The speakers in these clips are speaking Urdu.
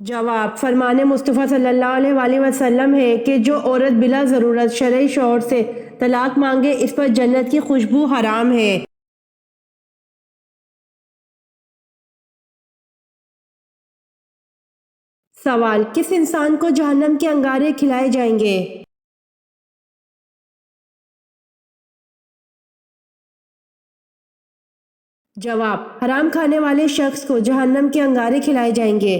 جواب فرمان مصطفیٰ صلی اللہ علیہ وآلہ وسلم ہے کہ جو عورت بلا ضرورت شرعی شوہر سے طلاق مانگے اس پر جنت کی خوشبو حرام ہے۔ سوال، کس انسان کو جہنم کے انگارے کھلائے جائیں گے؟ جواب، حرام کھانے والے شخص کو جہنم کے انگارے کھلائے جائیں گے۔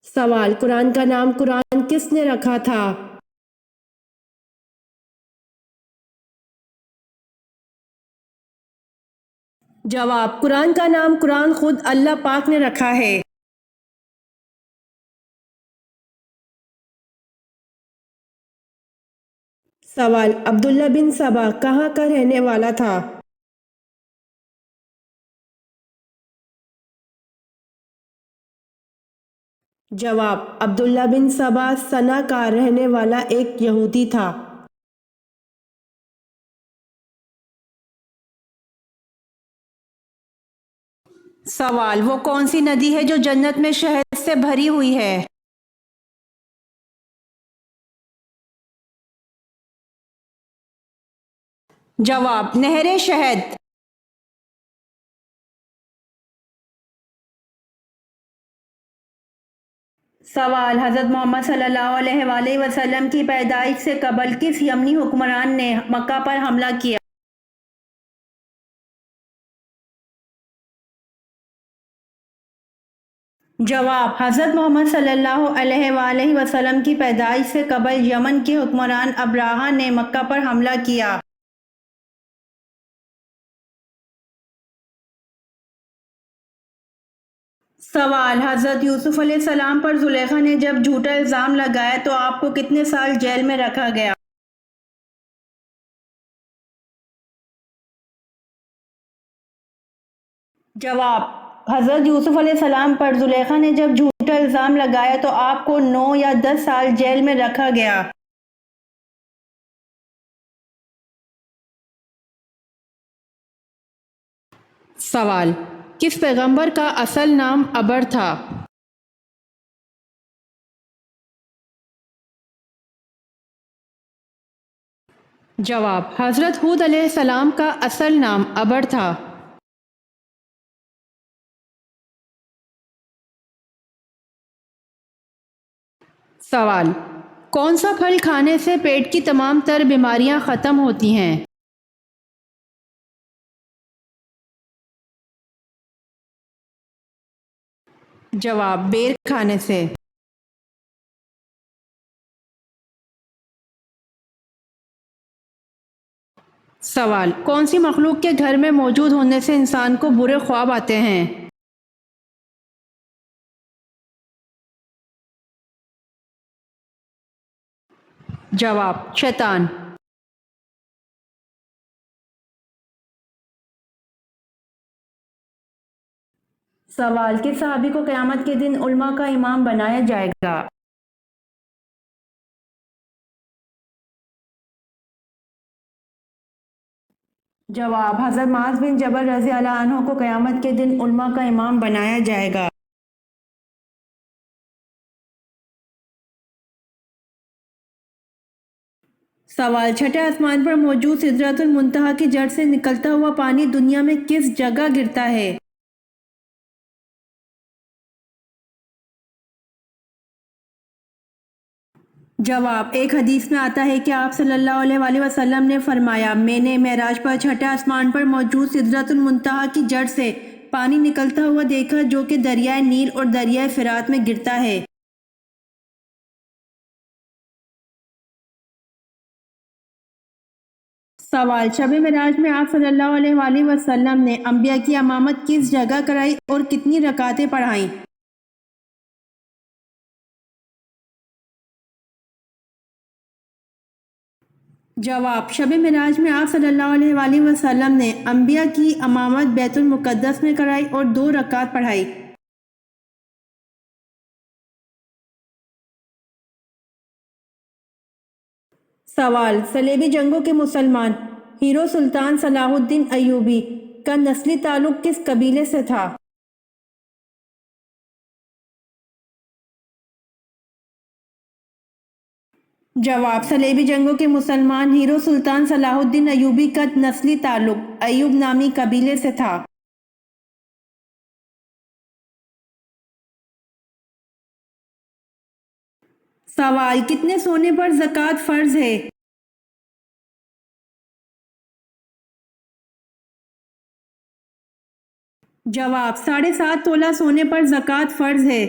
سوال، قرآن کا نام قرآن کس نے رکھا تھا؟ جواب، قرآن کا نام قرآن خود اللہ پاک نے رکھا ہے۔ سوال، عبداللہ بن سبا کہاں کا رہنے والا تھا؟ جواب، عبداللہ بن سبا سنا کا رہنے والا ایک یہودی تھا۔ سوال، وہ کون سی ندی ہے جو جنت میں شہد سے بھری ہوئی ہے؟ جواب، نہر شہد۔ سوال، حضرت محمد صلی اللہ علیہ وآلہ وسلم کی پیدائش سے قبل کس یمنی حکمران نے مکہ پر حملہ کیا؟ جواب، حضرت محمد صلی اللہ علیہ وآلہ وسلم کی پیدائش سے قبل یمن کے حکمران ابراہہ نے مکہ پر حملہ کیا۔ سوال، حضرت یوسف علیہ السلام پر زلیخا نے جب جھوٹا الزام لگایا تو آپ کو کتنے سال جیل میں رکھا گیا؟ جواب، حضرت یوسف علیہ السلام پر زلیخا نے جب جھوٹا الزام لگایا تو آپ کو 9 یا 10 سال جیل میں رکھا گیا۔ سوال، کس پیغمبر کا اصل نام ابر تھا؟ جواب، حضرت ہود علیہ السلام کا اصل نام ابر تھا۔ سوال، کون سا پھل کھانے سے پیٹ کی تمام تر بیماریاں ختم ہوتی ہیں؟ جواب، بیر کھانے سے۔ سوال، کون سی مخلوق کے گھر میں موجود ہونے سے انسان کو برے خواب آتے ہیں؟ جواب، شیطان۔ سوال، کس صحابی کو قیامت کے دن علماء کا امام بنایا جائے گا؟ جواب، حضرت معاذ بن جبل رضی اللہ عنہ کو قیامت کے دن علماء کا امام بنایا جائے گا۔ سوال، چھٹے آسمان پر موجود سدرۃ المنتہا کی جڑ سے نکلتا ہوا پانی دنیا میں کس جگہ گرتا ہے؟ جواب، ایک حدیث میں آتا ہے کہ آپ صلی اللہ علیہ وآلہ وسلم نے فرمایا، میں نے معراج پر چھٹے آسمان پر موجود سدرۃ المنتہا کی جڑ سے پانی نکلتا ہوا دیکھا جو کہ دریائے نیل اور دریائے فرات میں گرتا ہے۔ سوال، شب معراج میں آپ صلی اللہ علیہ وآلہ وسلم نے انبیاء کی امامت کس جگہ کرائی اور کتنی رکعتیں پڑھائیں؟ جواب، شب معراج میں آپ صلی اللہ علیہ وآلہ وسلم نے انبیاء کی امامت بیت المقدس میں کرائی اور 2 رکعت پڑھائی۔ سوال، صلیبی جنگوں کے مسلمان ہیرو سلطان صلاح الدین ایوبی کا نسلی تعلق کس قبیلے سے تھا؟ جواب صلیبی جنگوں کے مسلمان ہیرو سلطان صلاح الدین ایوبی کا نسلی تعلق ایوب نامی قبیلے سے تھا۔ سوال، کتنے سونے پر زکوٰۃ فرض ہے؟ جواب، 7.5 تولہ سونے پر زکوٰۃ فرض ہے۔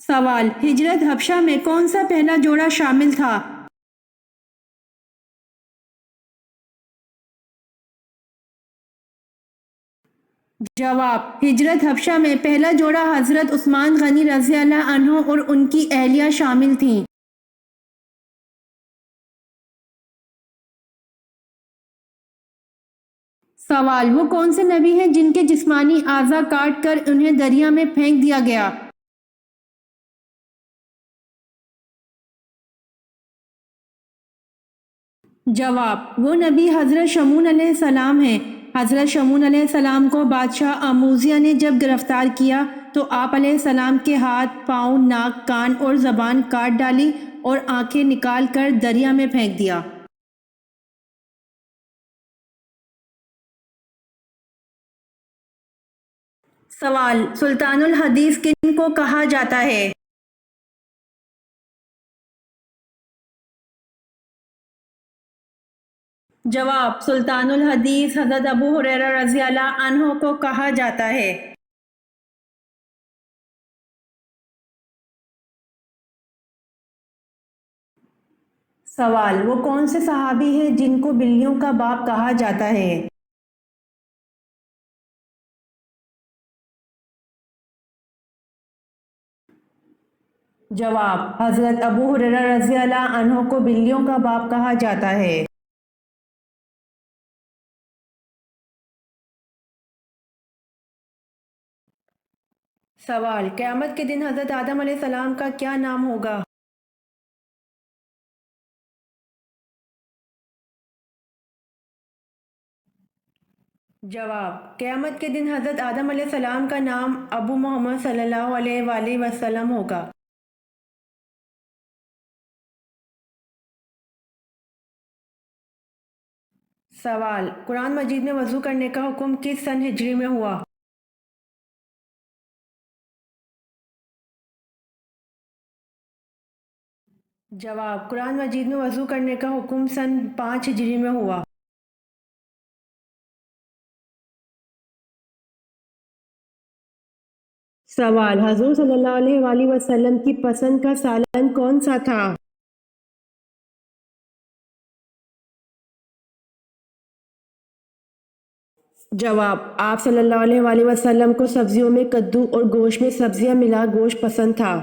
سوال، ہجرت حبشہ میں کون سا پہلا جوڑا شامل تھا؟ جواب، ہجرت حبشہ میں پہلا جوڑا حضرت عثمان غنی رضی اللہ عنہ اور ان کی اہلیہ شامل تھیں۔ سوال، وہ کون سے نبی ہیں جن کے جسمانی اعضاء کاٹ کر انہیں دریا میں پھینک دیا گیا؟ جواب، وہ نبی حضرت شمعون علیہ السلام ہیں۔ حضرت شمعون علیہ السلام کو بادشاہ آموزیہ نے جب گرفتار کیا تو آپ علیہ السلام کے ہاتھ، پاؤں، ناک، کان اور زبان کاٹ ڈالی اور آنکھیں نکال کر دریا میں پھینک دیا۔ سوال، سلطان الحدیث کن کو کہا جاتا ہے؟ جواب، سلطان الحدیث حضرت ابو ہریرہ رضی اللہ عنہ کو کہا جاتا ہے۔ سوال، وہ کون سے صحابی ہیں جن کو بلیوں کا باپ کہا جاتا ہے؟ جواب، حضرت ابو ہریرہ رضی اللہ عنہ کو بلیوں کا باپ کہا جاتا ہے۔ سوال، قیامت کے دن حضرت آدم علیہ السلام کا کیا نام ہوگا؟ جواب، قیامت کے دن حضرت آدم علیہ السلام کا نام ابو محمد صلی اللہ علیہ وآلہ وسلم ہوگا۔ سوال، قرآن مجید میں وضو کرنے کا حکم کس سن ہجری میں ہوا؟ جواب، قرآن مجید میں وضو کرنے کا حکم سن 5 ہجری میں ہوا۔ سوال، حضور صلی اللہ علیہ وآلہ وسلم کی پسند کا سالن کون سا تھا؟ جواب، آپ صلی اللہ علیہ وآلہ وسلم کو سبزیوں میں کدو اور گوشت میں سبزیاں ملا گوشت پسند تھا۔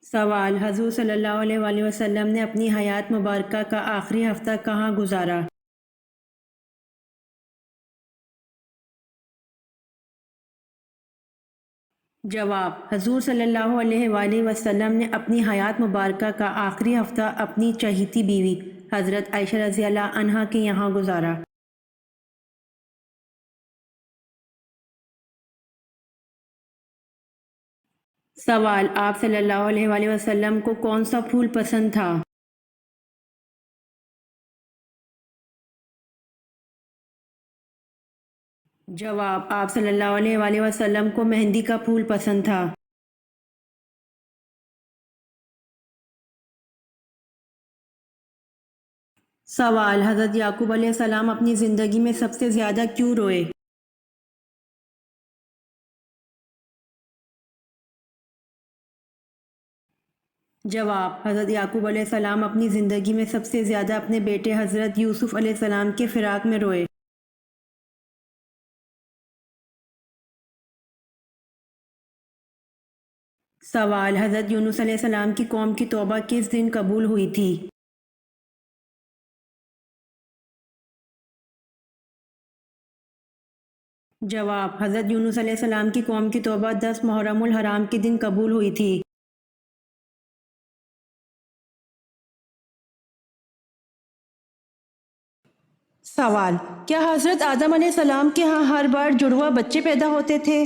سوال، حضور صلی اللہ علیہ وآلہ وسلم نے اپنی حیات مبارکہ کا آخری ہفتہ کہاں گزارا؟ جواب، حضور صلی اللہ علیہ وآلہ وسلم نے اپنی حیات مبارکہ کا آخری ہفتہ اپنی چہیتی بیوی حضرت عائشہ رضی اللہ عنہا کے یہاں گزارا۔ سوال، آپ صلی اللہ علیہ وآلہ وسلم کو کون سا پھول پسند تھا؟ جواب، آپ صلی اللہ علیہ وآلہ وسلم کو مہندی کا پھول پسند تھا۔ سوال، حضرت یعقوب علیہ السلام اپنی زندگی میں سب سے زیادہ کیوں روئے؟ جواب، حضرت یعقوب علیہ السلام اپنی زندگی میں سب سے زیادہ اپنے بیٹے حضرت یوسف علیہ السلام کے فراق میں روئے۔ سوال، حضرت یونس علیہ السلام کی قوم کی توبہ کس دن قبول ہوئی تھی؟ جواب: حضرت یونس علیہ السلام کی قوم کی توبہ 10 محرم الحرام کے دن قبول ہوئی تھی۔ سوال: کیا حضرت آدم علیہ السلام کے ہاں ہر بار جڑواں بچے پیدا ہوتے تھے؟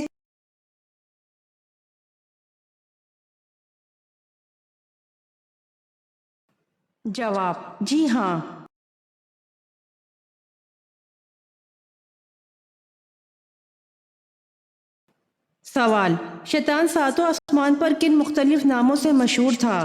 جواب: جی ہاں۔ سوال: شیطان ساتوں آسمان پر کن مختلف ناموں سے مشہور تھا؟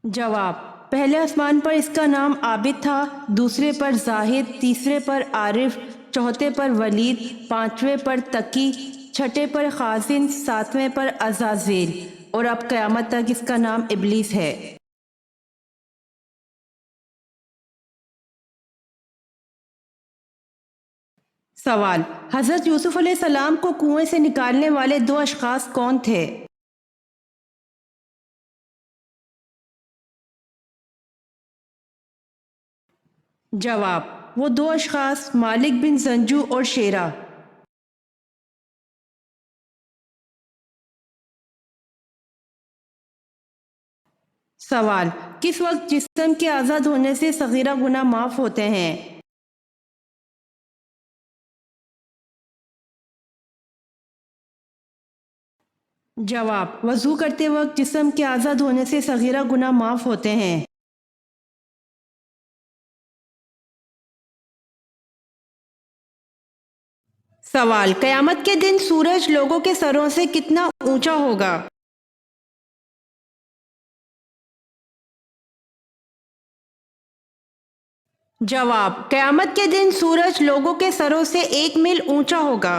جواب: پہلے آسمان پر اس کا نام عابد تھا، دوسرے پر زاہد، تیسرے پر عارف، چوتھے پر ولید، پانچویں پر تقی، چھٹے پر خازن، ساتویں پر عزازیل، اور اب قیامت تک اس کا نام ابلیس ہے۔ سوال: حضرت یوسف علیہ السلام کو کنویں سے نکالنے والے دو اشخاص کون تھے؟ جواب: وہ دو اشخاص مالک بن زنجو اور شیرہ۔ سوال: کس وقت جسم کے آزاد ہونے سے صغیرہ گناہ معاف ہوتے ہیں؟ جواب: وضو کرتے وقت جسم کے آزاد ہونے سے صغیرہ گناہ معاف ہوتے ہیں۔ سوال: قیامت کے دن سورج لوگوں کے سروں سے کتنا اونچا ہوگا؟ جواب: قیامت کے دن سورج لوگوں کے سروں سے 1 میل اونچا ہوگا۔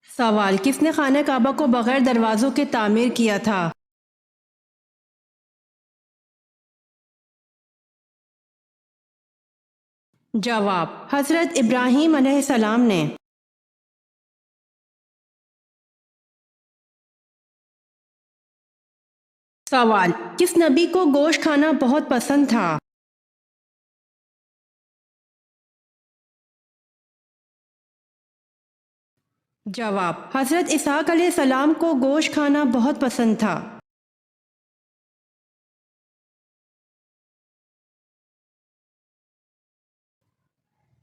سوال: کس نے خانہ کعبہ کو بغیر دروازوں کے تعمیر کیا تھا؟ جواب: حضرت ابراہیم علیہ السلام نے۔ سوال: کس نبی کو گوشت کھانا بہت پسند تھا؟ جواب: حضرت اسحاق علیہ السلام کو گوشت کھانا بہت پسند تھا۔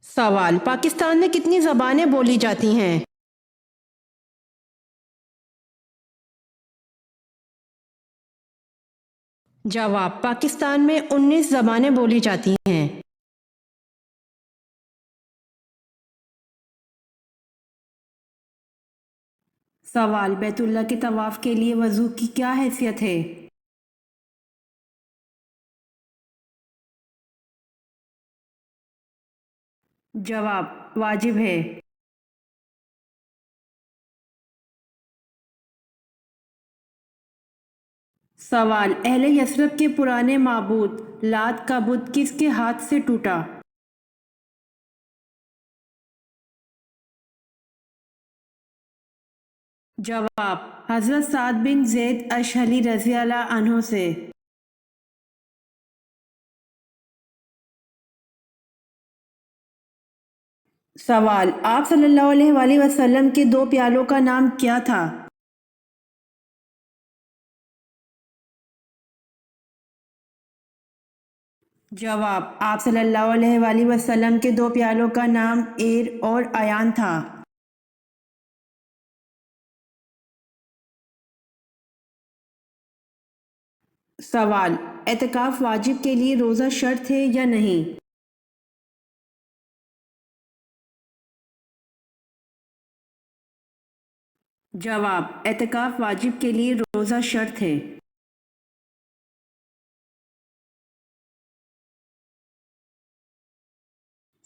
سوال: پاکستان میں کتنی زبانیں بولی جاتی ہیں؟ جواب: پاکستان میں 19 زبانیں بولی جاتی ہیں۔ سوال: بیت اللہ کے طواف کے لیے وضو کی کیا حیثیت ہے؟ جواب: واجب ہے۔ سوال: اہل یثرب کے پرانے معبود لات کا بت کس کے ہاتھ سے ٹوٹا؟ جواب: حضرت سعد بن زید اشہلی رضی اللہ عنہ سے۔ سوال: آپ صلی اللہ علیہ وآلہ وسلم کے 2 پیالوں کا نام کیا تھا؟ جواب: آپ صلی اللہ علیہ وآلہ وسلم کے 2 پیالوں کا نام ایر اور ایان تھا۔ سوال: اعتکاف واجب کے لیے روزہ شرط ہے یا نہیں؟ جواب: اعتکاف واجب کے لیے روزہ شرط ہے۔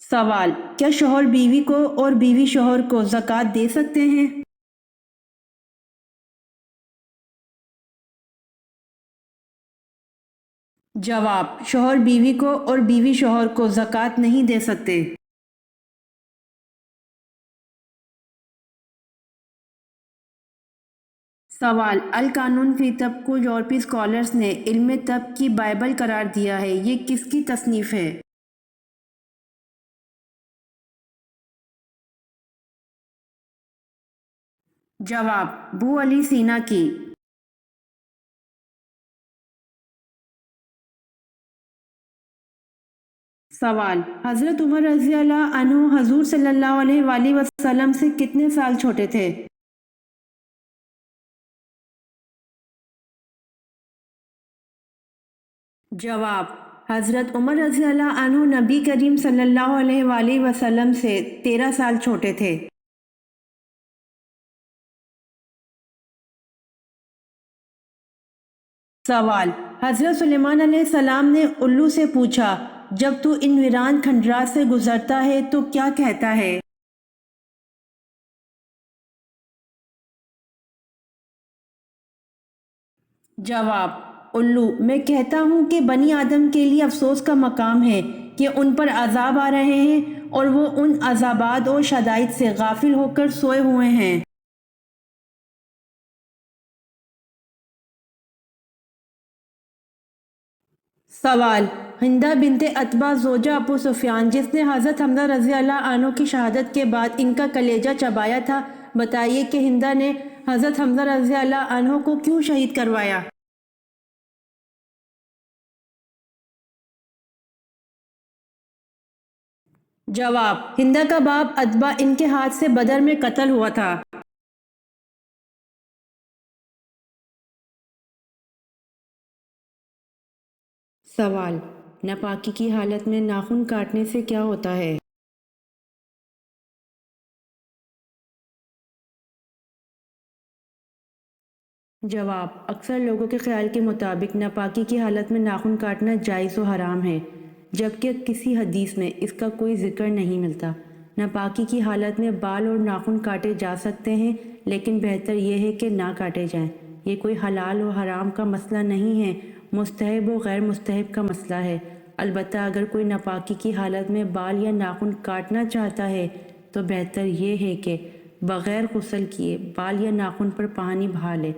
سوال: کیا شوہر بیوی کو اور بیوی شوہر کو زکوٰۃ دے سکتے ہیں؟ جواب: شوہر بیوی کو اور بیوی شوہر کو زکوٰۃ نہیں دے سکتے۔ سوال، القانون فی طب کو یورپی اسکالرز نے علم طب کی بائبل قرار دیا ہے، یہ کس کی تصنیف ہے؟ جواب، ابو علی سینا کی۔ سوال، حضرت عمر رضی اللہ عنہ حضور صلی اللہ علیہ وآلہ وسلم سے کتنے سال چھوٹے تھے؟ جواب، حضرت عمر رضی اللہ عنہ نبی کریم صلی اللہ علیہ وآلہ وسلم سے 13 سال چھوٹے تھے۔ سوال، حضرت سلیمان علیہ السلام نے الو سے پوچھا، جب تو ان ویران کھنڈرات سے گزرتا ہے تو کیا کہتا ہے؟ جواب، الو، میں کہتا ہوں کہ بنی آدم کے لیے افسوس کا مقام ہے کہ ان پر عذاب آ رہے ہیں اور وہ ان عذابات اور شدائد سے غافل ہو کر سوئے ہوئے ہیں۔ سوال، ہندہ بنت عتبہ زوجہ ابو سفیان جس نے حضرت حمزہ رضی اللہ عنہ کی شہادت کے بعد ان کا کلیجہ چبایا تھا، بتائیے کہ ہندہ نے حضرت حمزہ رضی اللہ عنہ کو کیوں شہید کروایا؟ جواب، ہندہ کا باپ عتبہ ان کے ہاتھ سے بدر میں قتل ہوا تھا۔ سوال، ناپاکی کی حالت میں ناخن کاٹنے سے کیا ہوتا ہے؟ جواب، اکثر لوگوں کے خیال کے مطابق ناپاکی کی حالت میں ناخن کاٹنا جائز و حرام ہے، جبکہ کسی حدیث میں اس کا کوئی ذکر نہیں ملتا۔ ناپاکی کی حالت میں بال اور ناخن کاٹے جا سکتے ہیں، لیکن بہتر یہ ہے کہ نہ کاٹے جائیں۔ یہ کوئی حلال و حرام کا مسئلہ نہیں ہے، مستحب و غیر مستحب کا مسئلہ ہے۔ البتہ اگر کوئی ناپاکی کی حالت میں بال یا ناخن کاٹنا چاہتا ہے تو بہتر یہ ہے کہ بغیر غسل کیے بال یا ناخن پر پانی بہا لے۔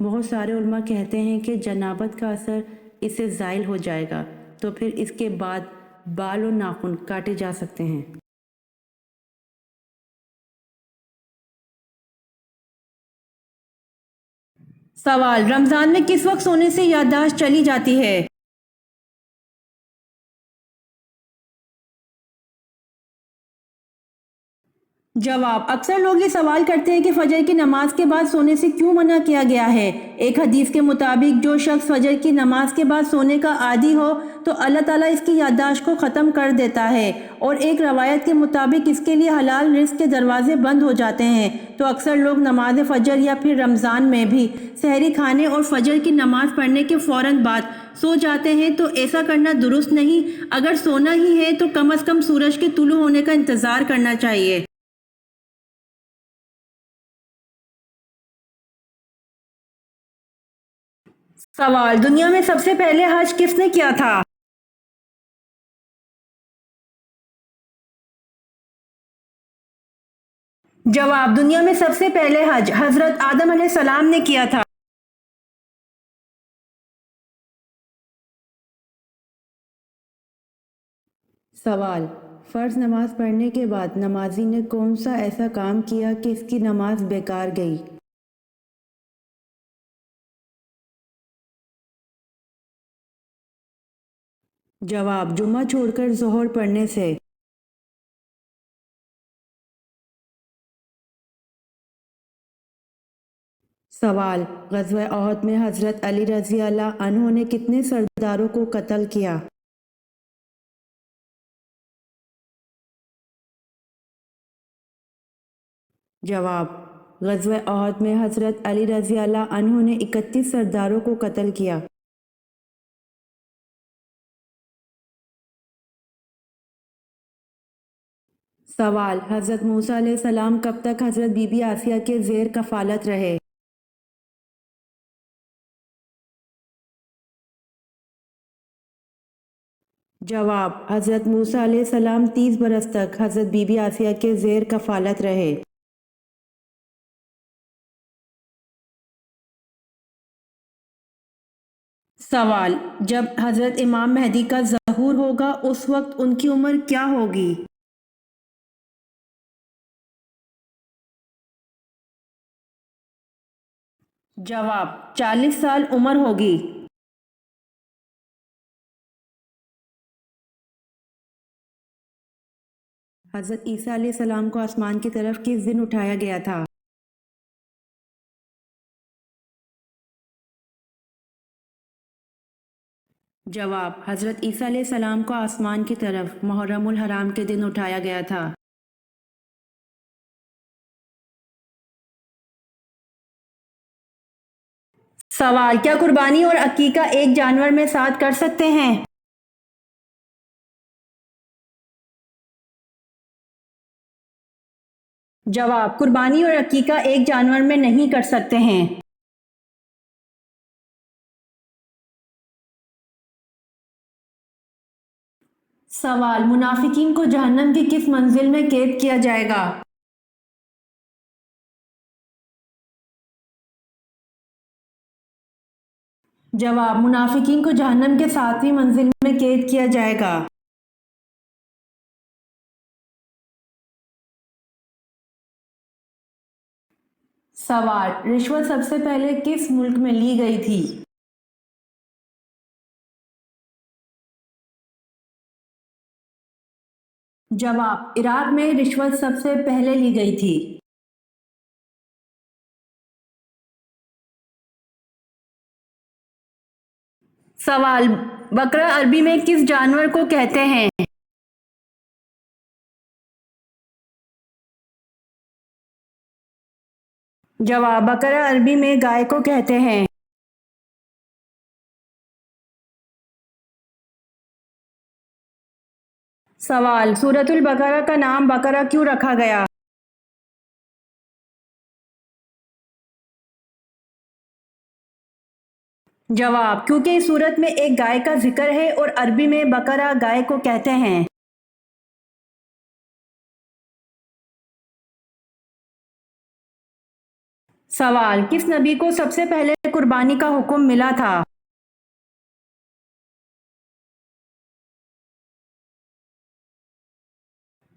بہت سارے علماء کہتے ہیں کہ جنابت کا اثر اس سے زائل ہو جائے گا، تو پھر اس کے بعد بال اور ناخن کاٹے جا سکتے ہیں۔ سوال، رمضان میں کس وقت سونے سے یادداشت چلی جاتی ہے؟ جواب، اکثر لوگ یہ سوال کرتے ہیں کہ فجر کی نماز کے بعد سونے سے کیوں منع کیا گیا ہے۔ ایک حدیث کے مطابق جو شخص فجر کی نماز کے بعد سونے کا عادی ہو تو اللہ تعالیٰ اس کی یادداشت کو ختم کر دیتا ہے، اور ایک روایت کے مطابق اس کے لیے حلال رزق کے دروازے بند ہو جاتے ہیں۔ تو اکثر لوگ نماز فجر یا پھر رمضان میں بھی سحری کھانے اور فجر کی نماز پڑھنے کے فوراً بعد سو جاتے ہیں، تو ایسا کرنا درست نہیں۔ اگر سونا ہی ہے تو کم از کم سورج کے طلوع ہونے کا انتظار کرنا چاہیے۔ سوال، دنیا میں سب سے پہلے حج کس نے کیا تھا؟ جواب، دنیا میں سب سے پہلے حج حضرت آدم علیہ السلام نے کیا تھا۔ سوال، فرض نماز پڑھنے کے بعد نمازی نے کون سا ایسا کام کیا کہ اس کی نماز بیکار گئی؟ جواب، جمعہ چھوڑ کر ظہر پڑھنے سے۔ سوال، غزوہ احد میں حضرت علی رضی اللہ عنہ نے کتنے سرداروں کو قتل کیا؟ جواب، غزوہ احد میں حضرت علی رضی اللہ عنہ نے 31 سرداروں کو قتل کیا۔ سوال، حضرت موسیٰ علیہ السلام کب تک حضرت بی بی آسیہ کے زیر کفالت رہے؟ جواب، حضرت موسیٰ علیہ السلام 30 برس تک حضرت بی بی آسیہ کے زیر کفالت رہے۔ سوال: جب حضرت امام مہدی کا ظہور ہوگا اس وقت ان کی عمر کیا ہوگی؟ جواب: 40 سال عمر ہوگی۔ حضرت عیسیٰ علیہ السلام کو آسمان کی طرف کس دن اٹھایا گیا تھا؟ جواب: حضرت عیسیٰ علیہ السلام کو آسمان کی طرف محرم الحرام کے دن اٹھایا گیا تھا۔ سوال: کیا قربانی اور عقیقہ ایک جانور میں ساتھ کر سکتے ہیں؟ جواب: قربانی اور عقیقہ ایک جانور میں نہیں کر سکتے ہیں۔ سوال: منافقین کو جہنم کی کس منزل میں قید کیا جائے گا؟ جواب: منافقین کو جہنم کے 7ویں منزل میں قید کیا جائے گا۔ سوال: رشوت سب سے پہلے کس ملک میں لی گئی تھی؟ جواب: عراق میں رشوت سب سے پہلے لی گئی تھی۔ سوال: بقرہ عربی میں کس جانور کو کہتے ہیں؟ جواب: بقرہ عربی میں گائے کو کہتے ہیں۔ سوال: سورۃ البقرہ کا نام بقرہ کیوں رکھا گیا؟ جواب: کیونکہ اس سورت میں ایک گائے کا ذکر ہے اور عربی میں بقرہ گائے کو کہتے ہیں۔ سوال: کس نبی کو سب سے پہلے قربانی کا حکم ملا تھا؟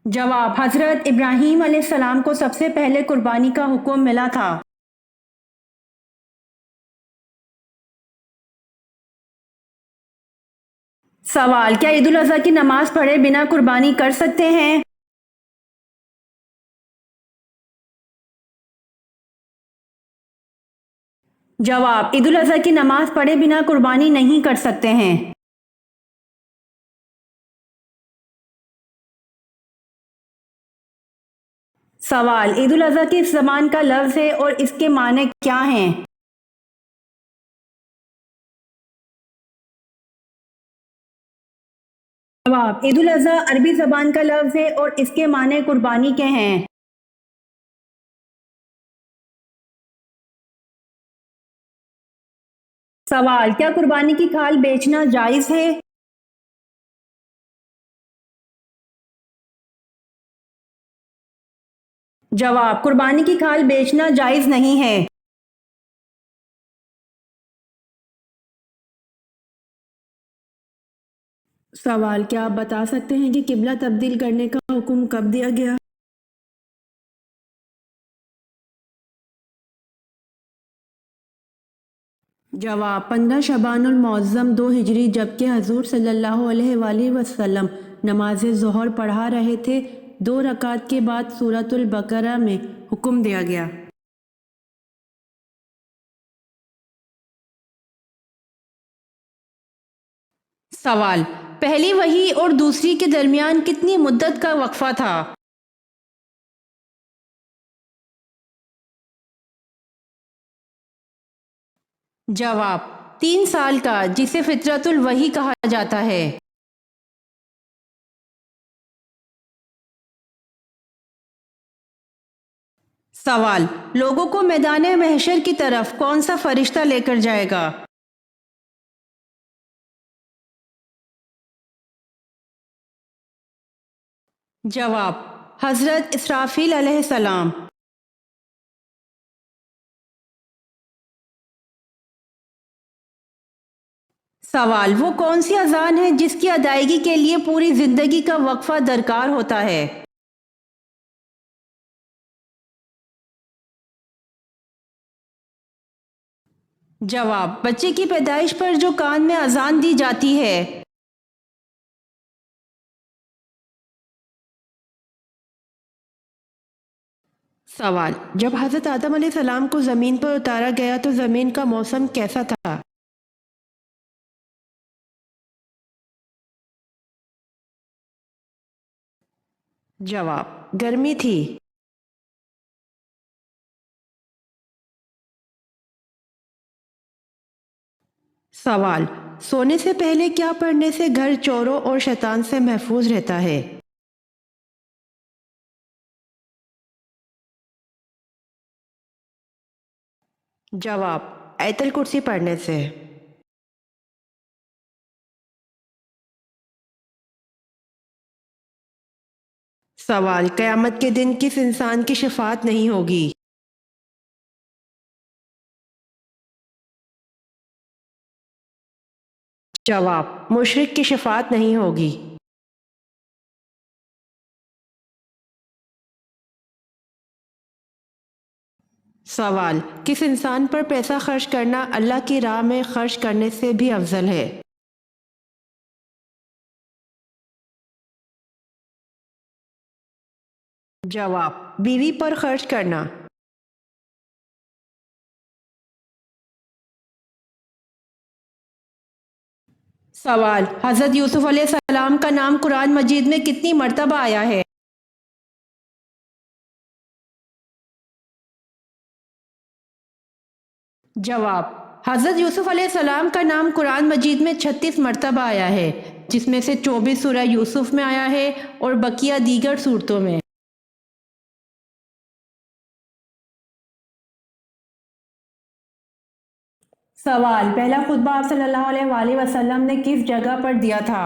جواب: حضرت ابراہیم علیہ السلام کو سب سے پہلے قربانی کا حکم ملا تھا۔ سوال: کیا عید الاضحیٰ کی نماز پڑھے بنا قربانی کر سکتے ہیں؟ جواب: عید الاضحیٰ کی نماز پڑھے بنا قربانی نہیں کر سکتے ہیں۔ سوال: عید الاضحیٰ کس زبان کا لفظ ہے اور اس کے معنی کیا ہیں؟ جواب: عید الاضحیٰ عربی زبان کا لفظ ہے اور اس کے معنی قربانی کے ہیں۔ سوال: کیا قربانی کی کھال بیچنا جائز ہے؟ جواب: قربانی کی کھال بیچنا جائز نہیں ہے۔ سوال: کیا آپ بتا سکتے ہیں کہ قبلہ تبدیل کرنے کا حکم کب دیا گیا؟ جواب: 15 شعبان المعظم 2 ہجری جبکہ حضور صلی اللہ علیہ وآلہ وسلم نماز ظہر پڑھا رہے تھے، 2 رکعت کے بعد سورۃ البقرہ میں حکم دیا گیا۔ سوال: پہلی وحی اور دوسری کے درمیان کتنی مدت کا وقفہ تھا؟ جواب: 3 سال کا، جسے فترۃ الوحی کہا جاتا ہے۔ سوال: لوگوں کو میدان محشر کی طرف کون سا فرشتہ لے کر جائے گا؟ جواب: حضرت اسرافیل علیہ السلام۔ سوال: وہ کون سی اذان ہے جس کی ادائیگی کے لیے پوری زندگی کا وقفہ درکار ہوتا ہے؟ جواب: بچے کی پیدائش پر جو کان میں اذان دی جاتی ہے۔ سوال: جب حضرت آدم علیہ السلام کو زمین پر اتارا گیا تو زمین کا موسم کیسا تھا؟ جواب: گرمی تھی۔ سوال: سونے سے پہلے کیا پڑھنے سے گھر چوروں اور شیطان سے محفوظ رہتا ہے؟ جواب: آیت الکرسی پڑھنے سے۔ سوال: قیامت کے دن کس انسان کی شفاعت نہیں ہوگی؟ جواب: مشرک کی شفاعت نہیں ہوگی۔ سوال: کس انسان پر پیسہ خرچ کرنا اللہ کی راہ میں خرچ کرنے سے بھی افضل ہے؟ جواب: بیوی پر خرچ کرنا۔ سوال: حضرت یوسف علیہ السلام کا نام قرآن مجید میں کتنی مرتبہ آیا ہے؟ جواب: حضرت یوسف علیہ السلام کا نام قرآن مجید میں 36 مرتبہ آیا ہے، جس میں سے 24 سورہ یوسف میں آیا ہے اور بقیہ دیگر صورتوں میں۔ سوال: پہلا خطبہ آپ صلی اللہ علیہ وآلہ وسلم نے کس جگہ پر دیا تھا؟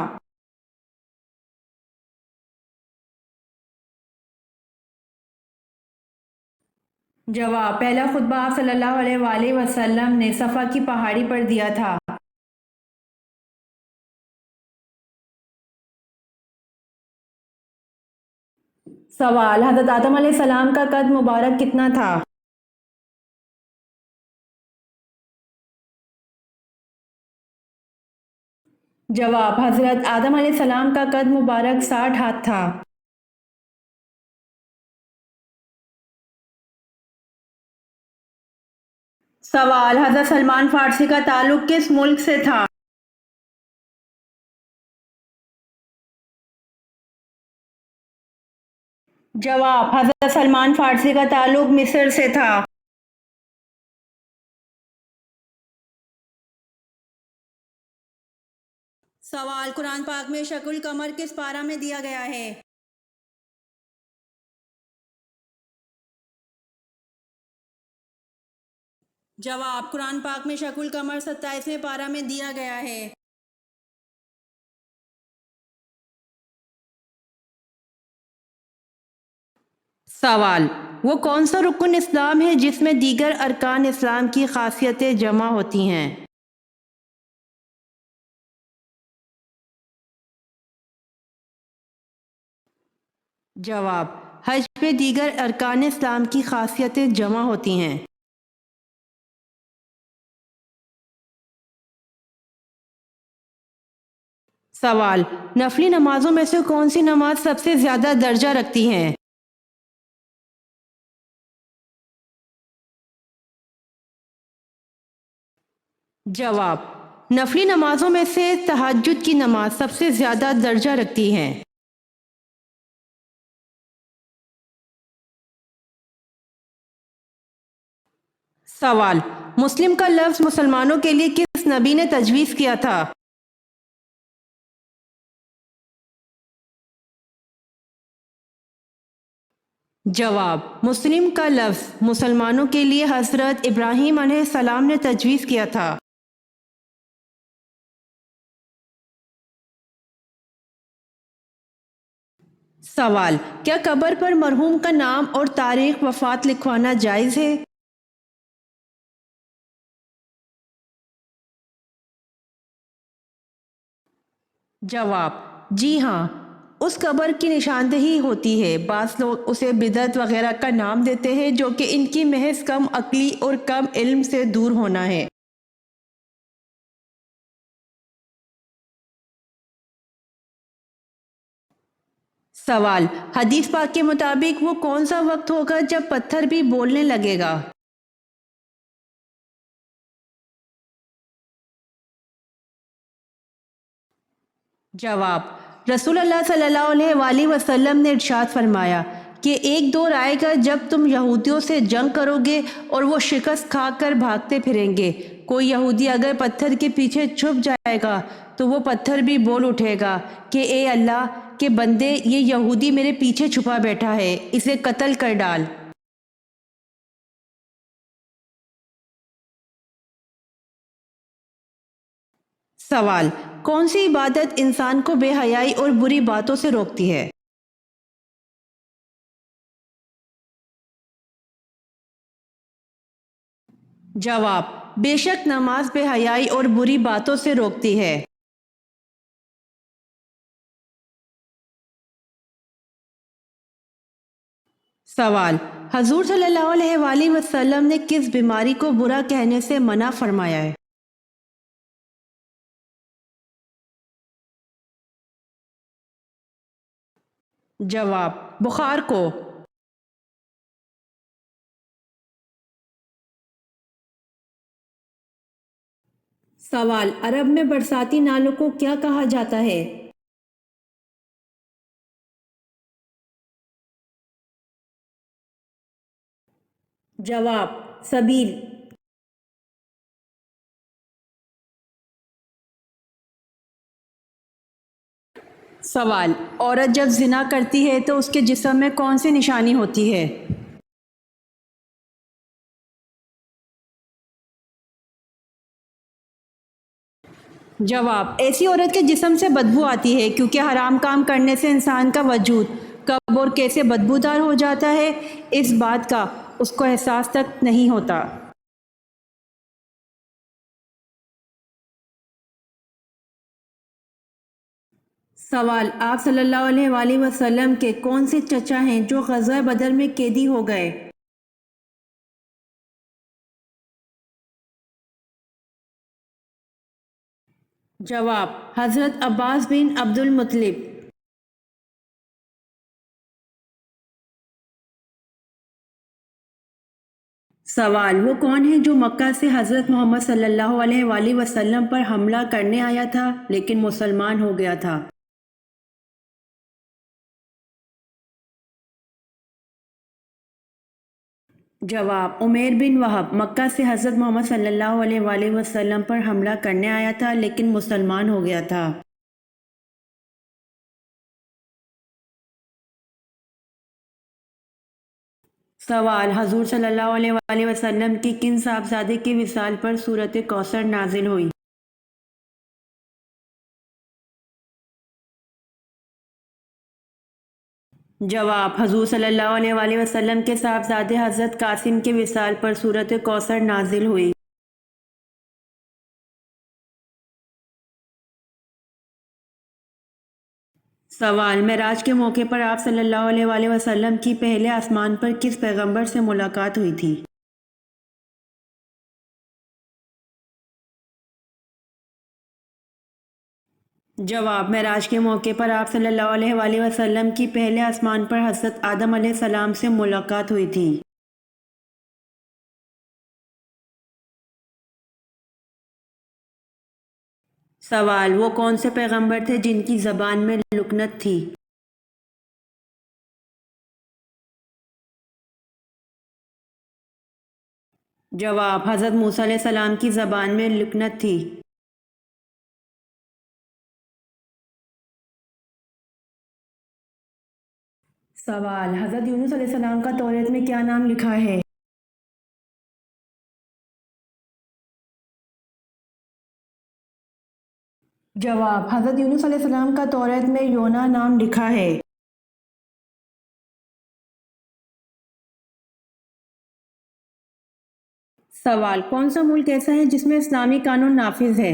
جواب: پہلا خطبہ آپ صلی اللہ علیہ وآلہ وسلم نے صفا کی پہاڑی پر دیا تھا۔ سوال: حضرت آدم علیہ السلام کا قد مبارک کتنا تھا؟ جواب: حضرت آدم علیہ السلام کا قد مبارک 60 ہاتھ تھا۔ سوال: حضرت سلمان فارسی کا تعلق کس ملک سے تھا؟ جواب: حضرت سلمان فارسی کا تعلق مصر سے تھا۔ سوال: قرآن پاک میں شق القمر کس پارہ میں دیا گیا ہے؟ جواب: قرآن پاک میں شق القمر 27ویں پارہ میں دیا گیا ہے۔ سوال: وہ کون سا رکن اسلام ہے جس میں دیگر ارکان اسلام کی خاصیتیں جمع ہوتی ہیں؟ جواب: حج پہ دیگر ارکان اسلام کی خاصیتیں جمع ہوتی ہیں۔ سوال: نفلی نمازوں میں سے کون سی نماز سب سے زیادہ درجہ رکھتی ہیں؟ جواب: نفلی نمازوں میں سے تہجد کی نماز سب سے زیادہ درجہ رکھتی ہیں۔ سوال: مسلم کا لفظ مسلمانوں کے لیے کس نبی نے تجویز کیا تھا؟ جواب: مسلم کا لفظ مسلمانوں کے لیے حضرت ابراہیم علیہ السلام نے تجویز کیا تھا۔ سوال: کیا قبر پر مرحوم کا نام اور تاریخ وفات لکھوانا جائز ہے؟ جواب: جی ہاں، اس قبر کی نشاندہی ہوتی ہے۔ بعض لوگ اسے بدعت وغیرہ کا نام دیتے ہیں، جو کہ ان کی محض کم عقلی اور کم علم سے دور ہونا ہے۔ سوال: حدیث پاک کے مطابق وہ کون سا وقت ہوگا جب پتھر بھی بولنے لگے گا؟ جواب: رسول اللہ صلی اللہ علیہ وآلہ وسلم نے ارشاد فرمایا کہ ایک دور آئے گا جب تم یہودیوں سے جنگ کرو گے اور وہ شکست کھا کر بھاگتے پھریں گے۔ کوئی یہودی اگر پتھر کے پیچھے چھپ جائے گا تو وہ پتھر بھی بول اٹھے گا کہ اے اللہ کے بندے، یہ یہودی میرے پیچھے چھپا بیٹھا ہے، اسے قتل کر ڈال۔ سوال: کون سی عبادت انسان کو بے حیائی اور بری باتوں سے روکتی ہے؟ جواب: بے شک نماز بے حیائی اور بری باتوں سے روکتی ہے۔ سوال: حضور صلی اللہ علیہ وآلہ وسلم نے کس بیماری کو برا کہنے سے منع فرمایا ہے؟ جواب: بخار کو۔ سوال: عرب میں برساتی نالوں کو کیا کہا جاتا ہے؟ جواب: سبیل۔ سوال: عورت جب زنا کرتی ہے تو اس کے جسم میں کون سی نشانی ہوتی ہے؟ جواب: ایسی عورت کے جسم سے بدبو آتی ہے، کیونکہ حرام کام کرنے سے انسان کا وجود کب اور کیسے بدبودار ہو جاتا ہے، اس بات کا اس کو احساس تک نہیں ہوتا۔ سوال: آپ صلی اللہ علیہ وآلہ وسلم کے کون سے چچا ہیں جو غزوہ بدر میں قیدی ہو گئے؟ جواب: حضرت عباس بن عبد المطلب۔ سوال: وہ کون ہے جو مکہ سے حضرت محمد صلی اللہ علیہ وآلہ وسلم پر حملہ کرنے آیا تھا لیکن مسلمان ہو گیا تھا؟ جواب: عمیر بن وہب مکہ سے حضرت محمد صلی اللہ علیہ وآلہ وسلم پر حملہ کرنے آیا تھا لیکن مسلمان ہو گیا تھا۔ سوال: حضور صلی اللہ علیہ وآلہ وسلم کی کن صاحبزادے کی وصال پر سورۃ کوثر نازل ہوئی؟ جواب: حضور صلی اللہ علیہ وآلہ وسلم کے صاحبزادے حضرت قاسم کے وصال پر سورۃ کوثر نازل ہوئی۔ سوال: معراج کے موقع پر آپ صلی اللہ علیہ وآلہ وسلم کی پہلے آسمان پر کس پیغمبر سے ملاقات ہوئی تھی؟ جواب: معراج کے موقع پر آپ صلی اللہ علیہ وآلہ وسلم کی پہلے آسمان پر حضرت آدم علیہ السلام سے ملاقات ہوئی تھی۔ سوال: وہ کون سے پیغمبر تھے جن کی زبان میں لکنت تھی؟ جواب: حضرت موسیٰ علیہ السلام کی زبان میں لکنت تھی۔ سوال: حضرت یونس علیہ السلام کا توریت میں کیا نام لکھا ہے؟ جواب: حضرت یونس علیہ السلام کا توریت میں یونا نام لکھا ہے۔ سوال: کون سا ملک ایسا ہے جس میں اسلامی قانون نافذ ہے؟